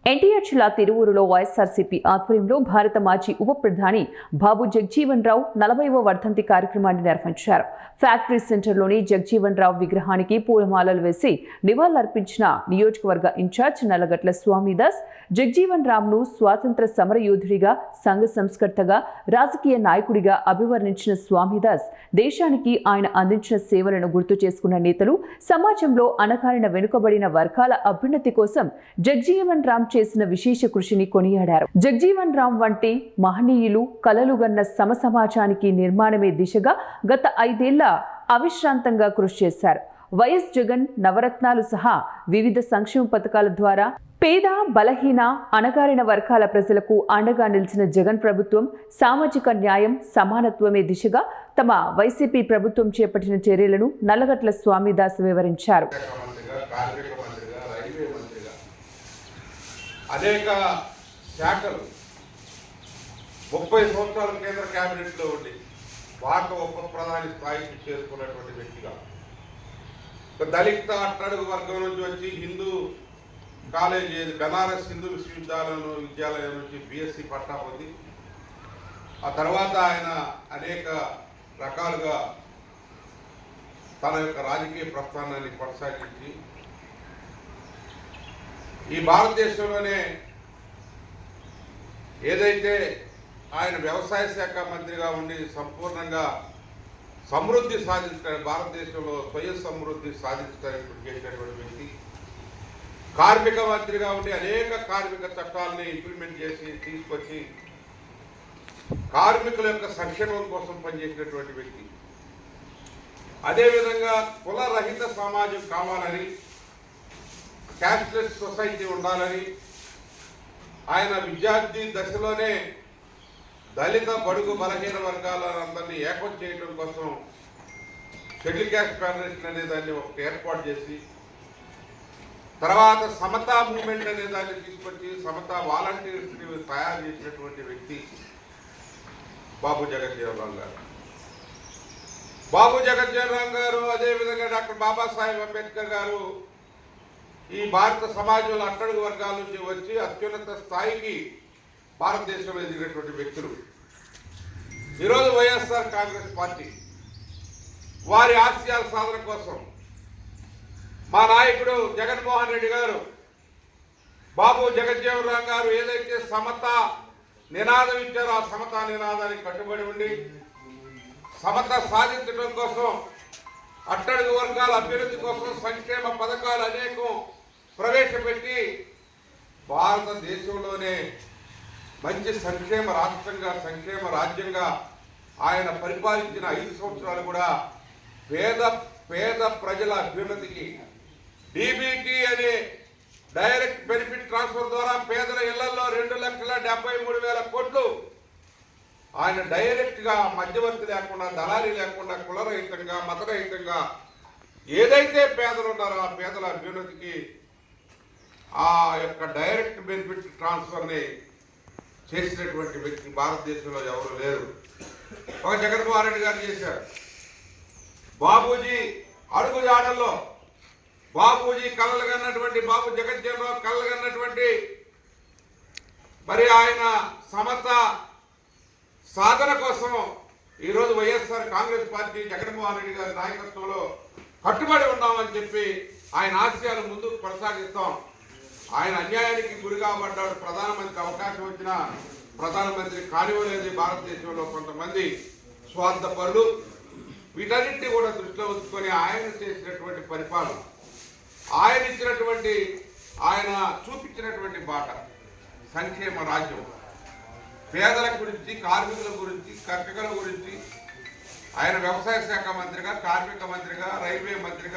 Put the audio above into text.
ఎన్టీఆర్ జిల్లా తిరువూరులో వైఎస్ఆర్సీపీ ఆధ్వర్యంలో భారత మాజీ ఉప ప్రధాని బాబు జగజీవన్ రావు 40వ వర్ధంతి కార్యక్రమాన్ని నిర్వహించారు. ఫ్యాక్టరీ సెంటర్లోని జగజీవన్ రావు విగ్రహానికి పూలమాలలు వేసి నివాళులర్పించిన నియోజకవర్గ ఇన్ఛార్జ్ నల్లగట్ల స్వామిదాస్ జగజీవన్ రామ్ను స్వాతంత్ర సమరయోధుడిగా, సంఘ సంస్కర్తగా, రాజకీయ నాయకుడిగా అభివర్ణించిన స్వామిదాస్ దేశానికి ఆయన అందించిన సేవలను గుర్తు చేసుకున్న నేతలు సమాజంలో అణగారిన వెనుకబడిన వర్గాల అభ్యున్నతి కోసం జగజీవన్ రామ్ చేసిన విశేష కృషిని కొనియాడారు. జగజీవన్ రామ్ వంటి మహనీయులు కలలుగన్న సమాజానికి నిర్మాణమే దిశగా గత 5 ఏళ్ల అవిశ్రాంతంగా కృషి చేశారు. వైఎస్ జగన్ నవరత్నాలు సహా వివిధ సంక్షేమ పథకాల ద్వారా పేద, బలహీన, అణగారిన వర్గాల ప్రజలకు అండగా నిలిచిన జగన్ ప్రభుత్వం సామాజిక న్యాయం, సమానత్వమే దిశగా తమ వైసీపీ ప్రభుత్వం చేపట్టిన చర్యలను నల్లగట్ల స్వామిదాస్ వివరించారు. అనేక శాఖలు 30 సంవత్సరాల కేంద్ర క్యాబినెట్లో ఉండి భారత ఉప ప్రధాని స్థాయికి చేరుకున్నటువంటి వ్యక్తిగా, దళిత అట్టడుగు వర్గం నుంచి వచ్చి హిందూ కాలేజీ బెనారస్ హిందూ విద్యాలయం నుంచి BSc పట్టా పొంది ఆ తర్వాత ఆయన అనేక రకాలుగా తన యొక్క రాజకీయ ప్రస్థానాన్ని కొనసాగించి ఈ భారతదేశంలోనే ఏదైతే ఆయన వ్యవసాయ శాఖ మంత్రిగా ఉండి సంపూర్ణంగా సమృద్ధి సాధించడానికి, భారతదేశంలో స్వయం సమృద్ధి సాధించడానికి చేసినటువంటి వ్యక్తి, కార్మిక మంత్రిగా ఉండి అనేక కార్మిక చట్టాలని ఇంప్లిమెంట్ చేసి తీసుకొచ్చి కార్మికుల యొక్క సంక్షేమం కోసం పనిచేసినటువంటి వ్యక్తి, అదేవిధంగా కులరహిత సమాజం కావాలని, క్యాస్ట్లెస్ సొసైటీ ఉండాలని ఆయన విద్యార్థి దశలోనే దళిత, బడుగు, బలహీన వర్గాలందరినీ ఏకం చేయడం కోసం షెడ్యూల్ క్యాస్ట్ ఫెడరేషన్ అనే దాన్ని ఒకటి ఏర్పాటు చేసి, తర్వాత సమతా మూవ్మెంట్ అనే దాన్ని తీసుకొచ్చి సమతా వాలంటీర్స్ని తయారు చేసినటువంటి వ్యక్తి బాబు జగజ్జీవన్ రామ్ గారు. బాబు జగజ్జీవన్ రామ్ గారు అదేవిధంగా డాక్టర్ బాబాసాహెబ్ అంబేద్కర్ గారు ఈ భారత సమాజంలో అట్టడుగు వర్గాల నుంచి వచ్చి అత్యున్నత స్థాయికి భారతదేశంలో ఎదిగినటువంటి వ్యక్తులు. ఈరోజు వైఎస్ఆర్ కాంగ్రెస్ పార్టీ వారి ఆశయాల సాధన కోసం మా నాయకుడు జగన్మోహన్ రెడ్డి గారు, బాబు జగజ్జీవన్ రామ్ గారు ఏదైతే సమతా నినాదం ఇచ్చారో ఆ సమతా నినాదానికి కట్టుబడి ఉండి సమత సాధించడం కోసం, అట్టడుగు వర్గాల అభివృద్ధి కోసం సంక్షేమ పథకాలు అనేకం ప్రవేశపెట్టి భారతదేశంలోనే మంచి సంక్షేమ రాష్ట్రంగా, సంక్షేమ రాజ్యంగా ఆయన పరిపాలించిన 5 సంవత్సరాలు కూడా పేద ప్రజల అభ్యున్నతికి DBT అనే డైరెక్ట్ బెనిఫిట్ ట్రాన్స్ఫర్ ద్వారా పేదల ఇళ్లలో 2,73,000 కోట్లు ఆయన డైరెక్ట్గా మధ్యవర్తి లేకుండా, దళారీ లేకుండా, కులరహితంగా, మతరహితంగా ఏదైతే పేదలు ఉన్నారో ఆ పేదల అభ్యున్నతికి ఆ యొక్క డైరెక్ట్ బెనిఫిట్ ట్రాన్స్ఫర్ని చేసినటువంటి వ్యక్తి భారతదేశంలో ఎవరు లేరు. ఒక జగన్మోహన్ రెడ్డి గారు చేశారు. బాబూజీ అడుగుజాడల్లో బాబూజీ కలలుగన్నటువంటి, బాబు జగజ్జీవన్ రావు కలలుగన్నటువంటి మరి ఆయన సమత సాధన కోసం ఈరోజు వైఎస్ఆర్ కాంగ్రెస్ పార్టీ జగన్మోహన్ రెడ్డి గారి నాయకత్వంలో కట్టుబడి ఉన్నామని చెప్పి ఆయన ఆశయాలు ముందుకు కొనసాగిస్తాం. ఆయన అన్యాయానికి గురిగా పడ్డాడు. ప్రధానమంత్రి అవకాశం వచ్చినా ప్రధానమంత్రి కానివ్వలేదు. భారతదేశంలో కొంతమంది స్వార్థపరులు వీటన్నింటినీ కూడా దృష్టిలో ఉంచుకొని ఆయన చేసినటువంటి పరిపాలన, ఆయన ఇచ్చినటువంటి, ఆయన చూపించినటువంటి బాట సంక్షేమ రాజ్యం, పేదల గురించి, కార్మికుల గురించి, కర్షకుల గురించి ఆయన వ్యవసాయ శాఖ మంత్రిగా, కార్మిక మంత్రిగా, రైల్వే మంత్రిగా